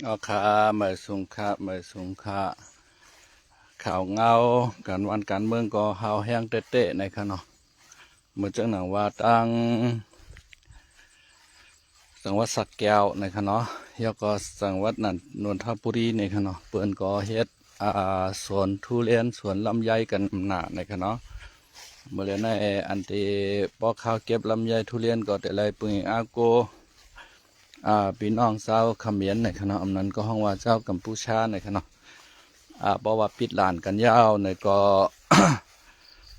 เอาขาเหมือสุงค่าเหมือสุงค่าข่าวเงาการวันการเมืองก็เฮาแห้งเตะๆในขณะเหมือนจังหนังว่าตั้งจังหวัดสักแก้วในขณะแล้วก็จังหวัดนั้นนนทบุรีในขณะเปิ้นก็เฮ็ดสวนทุเรียนสวนลำไยกันหนาในขณะเมื่อในอันที่ปอกข้าวเก็บลำไยทุเรียนก็แต่ไรปึงอาโกพี่น้องชาวเขมรในคณะอำนั้นก็ห้องว่าเจ้ากัมพูชาในคณะเพราะว่าปิดลานกันยาวในก็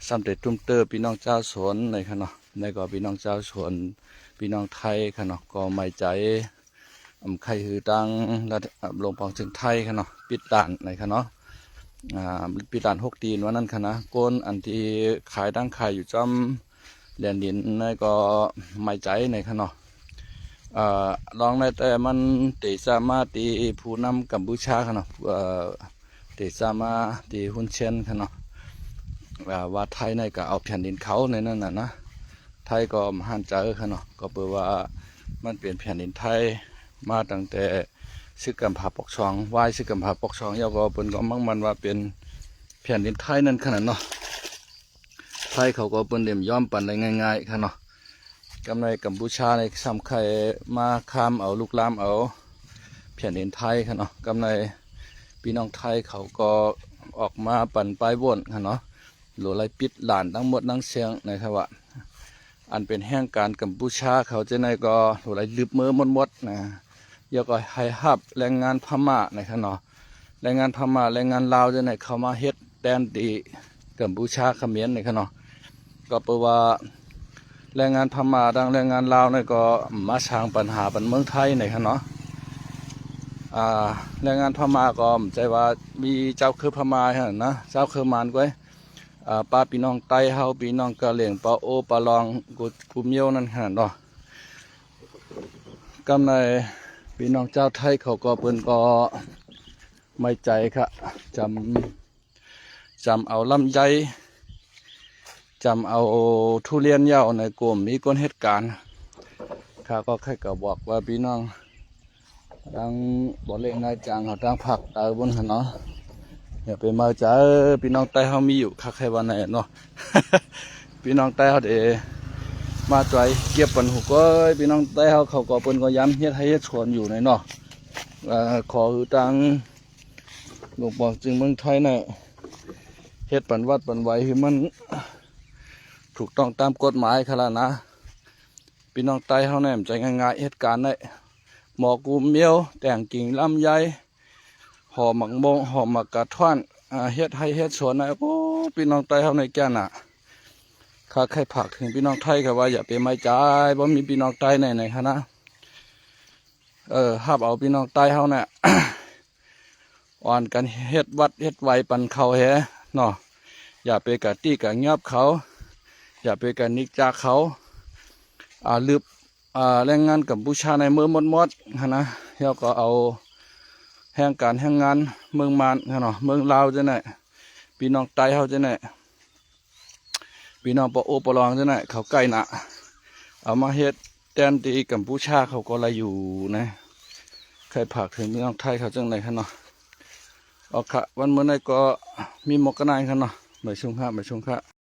สำเร็จตุ้มเตอร์พี่น้องเจ้าสวนในคณะในก็พี่น้องเจ้าสวนพี่น้องไทยคณะก็ไม่ใจใครคือตังระดับลงปองถึงไทยคณะปิดลานในคณะปิดลาน6 ตีนวันนั้นคณะก้นอันที่ขายตั้งขายอยู่จำเรียนดินในก็ไม่ใจในคณะลองในแต่มันติสามาตีผู้นำกัมพูชาขนาดติสามาตีหุ่นเชนขนาดว่าไทยในก็เอาแผ่นดินเขาในนั้นนะไทยก็มหันเจอขนาดก็แปลว่ามันเปลี่ยนแผ่นดินไทยมาตั้งแต่ซึกกัมพาปกครองวายซึกกัมพาปกครองยาวก็เป็นก็มั่งมันว่าเป็นแผ่นดินไทยนั่นขนาดเนาะไทยเขาก็เป็นเดี่ยมย่อมปั่นได้ง่ายๆขนาดกำในกัมพูชาในซ้ำไข่มาข้ามเอาลูกล้ามเอาแผ่นดินไทยค่ะเนาะกำในพี่น้องไทยเขาก็ออกมาปั่นไปวนค่ะเนาะหรือไรปิดหลานทั้งหมดทั้งเสียงนะครับว่าอันเป็นแห่งการกัมพูชาเขาจะในก็หรือไรลืบมือหมดนะยก็ให้ฮับแรงงานพม่านะครับเนาะแรงงานพม่าแรงงานลาวจะในเขามาเฮ็ดแดนดีกัมพูชาเขมรนะครับเนาะก็แปลว่าแรงงานพม่าดังแรงงานลาวนี่ก็มาสร้างปัญหาเป็นเมืองไทยในครับเนาะแรงงานพม่าก็ใจว่ามีเจ้าคือพม่าฮะนะเจ้าคือมานก้อยป้าพี่น้องไต้เฮาพี่น้องกะเหลี่ยงปาโอปาลองกูเมียวนั่นฮะเนาะกำในพี่น้องเจ้าไทยเขาก็เปิ้นก็ไม่ใจค่ะจำเอาลำไยจำเอาทุเรียนเย้าในกลุ่มมีก้นเหตุการณ์ข้าก็แค่ก็บอกว่าพี่น้องดังบ่เล่นนายจางเขาตั้งผักตาบนหันเนาะอย่าไปมาจ้าพี่น้องใต้เขามีอยู่ข้าใครวันไหนเนาะ พี่น้องใต้เขาเดมาใจเก็บปันหุกก็พี่น้องใต้เขาก็เปิ้นก็ย้ำเฮ็ดให้เฮ็ดชวนอยู่ในเนาะขอคือตังหลวงบอกจึงเมืองไทยเนี่ยเฮ็ดปันวัดปันไหวคือมันถูกต้องตามกฎหมายขนาดนะพี่น้องใต้เขาเนี่ยใจง่ายๆเหตุการณ์ได้หมอกูเมียวแต่งกิ่งลำไยห่อหมักโมงห่อหมักกระท่อนเฮ็ดให้เฮ็ดสวนนะโอ้พี่น้องใต้เขาในแก่น่ะข้าใครผักถึงพี่น้องไทยกับว่าอย่าไปไม่ใจเพราะมีพี่น้องใต้ในคณะห้ามเอาพี่น้องใต้เขาเนี่ย อ่อนกันเฮ็ดวัดเฮ็ดไวปันเขาแฮเนาะอย่าไปกะตี้กะเงียบเขาอย่าไปกันนิกจากเขาลืบแรงงานกัมพูชาในเมืองมดนะแล้วก็เอาแห่งการแห่งงานเมืองมานเนาะเมืองลาวจะไหนพี่น้องไต้เขาจะไหนพี่น้องปะโอปะลองจะไหนเขาใกล้หนะเอามาเฮ็ดแทนที่กัมพูชาเขาก็ละอยู่นะใครผักถึงพี่น้องไทยเขาจังไหนเนาะเอาค่ะวันเมื่อไหร่ก็มีหมกกระนายเนาะไม่ชุ่มค่ะไม่ชุ่มค่ะ